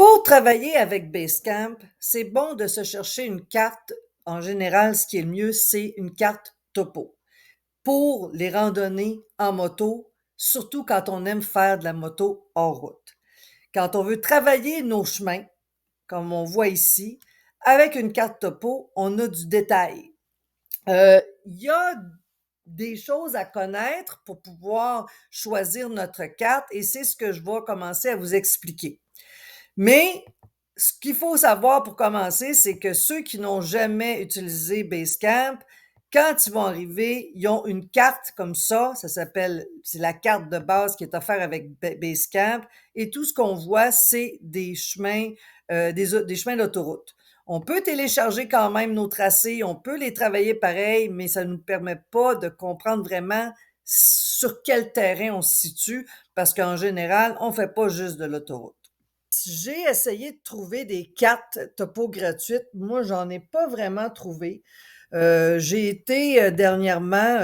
Pour travailler avec Basecamp, c'est bon de se chercher une carte. En général, ce qui est le mieux, c'est une carte topo pour les randonnées en moto, surtout quand on aime faire de la moto hors route. Quand on veut travailler nos chemins, comme on voit ici, avec une carte topo, on a du détail. Il y a des choses à connaître pour pouvoir choisir notre carte et c'est ce que je vais commencer à vous expliquer. Mais ce qu'il faut savoir pour commencer, c'est que ceux qui n'ont jamais utilisé Basecamp, quand ils vont arriver, ils ont une carte comme ça s'appelle, c'est la carte de base qui est offerte avec Basecamp, et tout ce qu'on voit, c'est des chemins, des chemins d'autoroute. On peut télécharger quand même nos tracés, on peut les travailler pareil, mais ça ne nous permet pas de comprendre vraiment sur quel terrain on se situe, parce qu'en général, on ne fait pas juste de l'autoroute. J'ai essayé de trouver des cartes topo gratuites. Moi, j'en ai pas vraiment trouvé. J'ai été dernièrement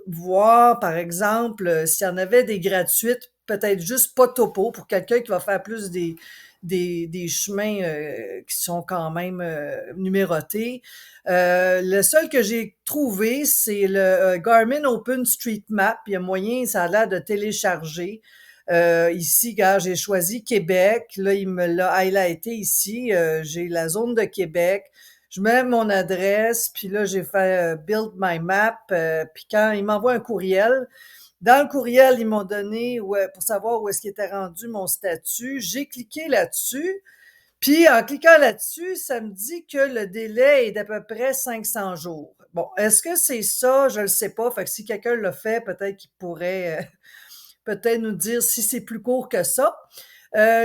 voir, par exemple, s'il y en avait des gratuites, peut-être juste pas topo, pour quelqu'un qui va faire plus des chemins qui sont quand même numérotés. Le seul que j'ai trouvé, c'est le Garmin Open Street Map. Il y a moyen, ça a l'air de télécharger. Ici, gars, j'ai choisi Québec. Là, il me l'a highlighté ici. J'ai la zone de Québec. Je mets mon adresse, puis là, j'ai fait Build My Map. Puis quand il m'envoie un courriel, dans le courriel, ils m'ont donné pour savoir où est-ce qu'il était rendu mon statut. J'ai cliqué là-dessus. Puis en cliquant là-dessus, ça me dit que le délai est d'à peu près 500 jours. Bon, est-ce que c'est ça? Je ne le sais pas. Fait que si quelqu'un l'a fait, peut-être qu'il pourrait peut-être nous dire si c'est plus court que ça.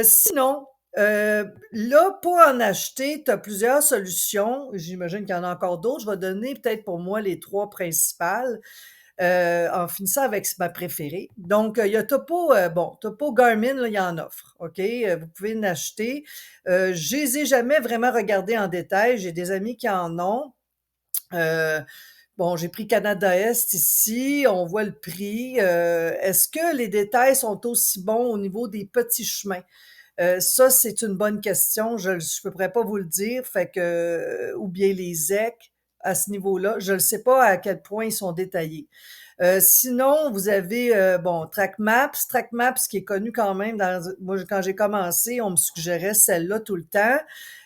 Sinon, là, pour en acheter, tu as plusieurs solutions. J'imagine qu'il y en a encore d'autres. Je vais donner peut-être pour moi les trois principales. En finissant avec ma préférée. Donc, il y a Topo, Topo Garmin, là, il y en offre, OK? Vous pouvez en acheter. Je les ai jamais vraiment regardés en détail. J'ai des amis qui en ont. Euh, Bon, j'ai pris Canada Est ici, on voit le prix. Est-ce que les détails sont aussi bons au niveau des petits chemins? Ça, c'est une bonne question. Je ne pourrais pas vous le dire. Fait que, ou bien les ZEC à ce niveau-là. Je ne sais pas à quel point ils sont détaillés. Sinon, vous avez TrackMaps. TrackMaps qui est connu quand même. Moi, quand j'ai commencé, on me suggérait celle-là tout le temps.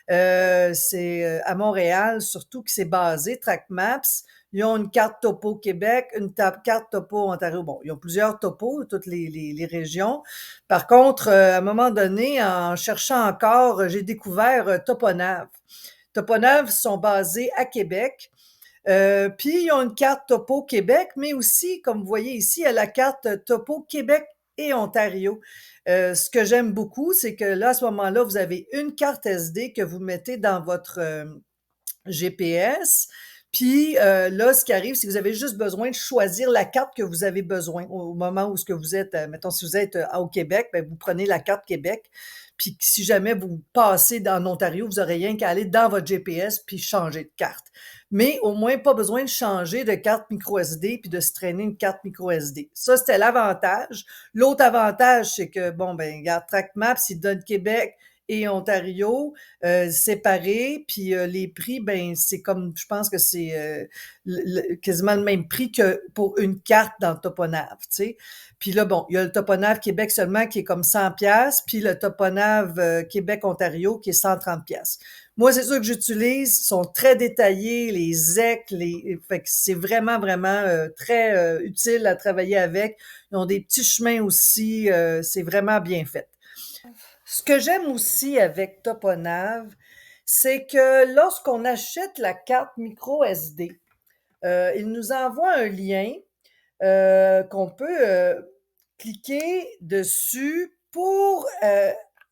C'est à Montréal, surtout que c'est basé, TrackMaps. Ils ont une carte topo Québec, une carte topo Ontario. Bon, ils ont plusieurs topos, toutes les régions. Par contre, à un moment donné, en cherchant encore, j'ai découvert Toponav. Toponav sont basés à Québec. Puis, ils ont une carte Topo Québec, mais aussi, comme vous voyez ici, il y a la carte Topo Québec et Ontario. Ce que j'aime beaucoup, c'est que là, à ce moment-là, vous avez une carte SD que vous mettez dans votre GPS. Puis là, ce qui arrive, c'est que vous avez juste besoin de choisir la carte que vous avez besoin au moment où ce que vous êtes. Mettons, si vous êtes au Québec, ben, vous prenez la carte Québec. Puis si jamais vous passez dans l'Ontario, vous n'aurez rien qu'à aller dans votre GPS puis changer de carte. Mais au moins, pas besoin de changer de carte micro SD puis de se traîner une carte micro SD. Ça, c'était l'avantage. L'autre avantage, c'est que, bon, ben, regarde, TrackMaps, il donne Québec et Ontario séparés, puis les prix, ben c'est comme, je pense que c'est quasiment le même prix que pour une carte dans le Toponav, tu sais. Puis là, bon, il y a le Toponav Québec seulement qui est comme 100 pièces, puis le Toponav Québec-Ontario qui est 130 pièces. Moi, c'est sûr que j'utilise, sont très détaillés, les ZEC, fait que c'est vraiment, vraiment très utile à travailler avec. Ils ont des petits chemins aussi, c'est vraiment bien fait. Ce que j'aime aussi avec Toponav, c'est que lorsqu'on achète la carte micro SD, il nous envoie un lien qu'on peut cliquer dessus pour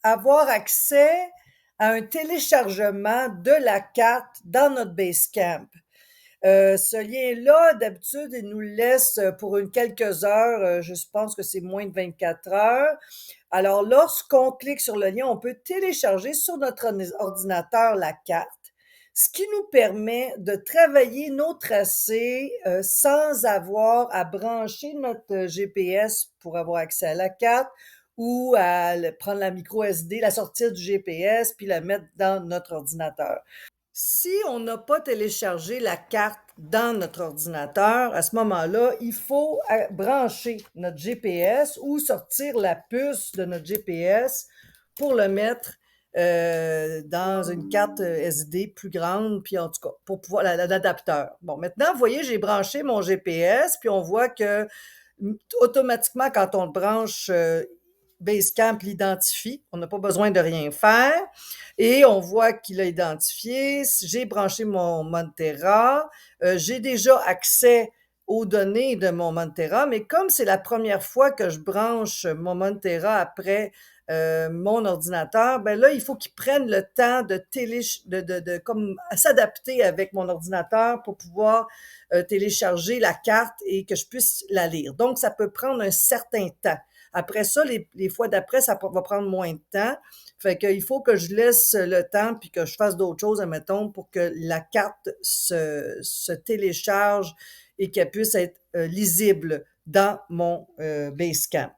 avoir accès à un téléchargement de la carte dans notre Basecamp. Ce lien-là, d'habitude, il nous le laisse pour quelques heures. Je pense que c'est moins de 24 heures. Alors, lorsqu'on clique sur le lien, on peut télécharger sur notre ordinateur la carte, ce qui nous permet de travailler nos tracés sans avoir à brancher notre GPS pour avoir accès à la carte ou à prendre la micro SD, la sortir du GPS, puis la mettre dans notre ordinateur. Si on n'a pas téléchargé la carte dans notre ordinateur, à ce moment-là, il faut brancher notre GPS ou sortir la puce de notre GPS pour le mettre dans une carte SD plus grande, puis en tout cas, pour pouvoir l'adapteur. Bon, maintenant, vous voyez, j'ai branché mon GPS, puis on voit que automatiquement, quand on le branche, Basecamp l'identifie. On n'a pas besoin de rien faire. Et on voit qu'il a identifié. J'ai branché mon Monterra. J'ai déjà accès aux données de mon Monterra, mais comme c'est la première fois que je branche mon Monterra après mon ordinateur, ben là, il faut qu'il prenne le temps de comme s'adapter avec mon ordinateur pour pouvoir télécharger la carte et que je puisse la lire. Donc, ça peut prendre un certain temps. Après ça, les fois d'après, ça va prendre moins de temps. Fait qu'il faut que je laisse le temps puis que je fasse d'autres choses, admettons, pour que la carte se télécharge et qu'elle puisse être lisible dans mon Basecamp.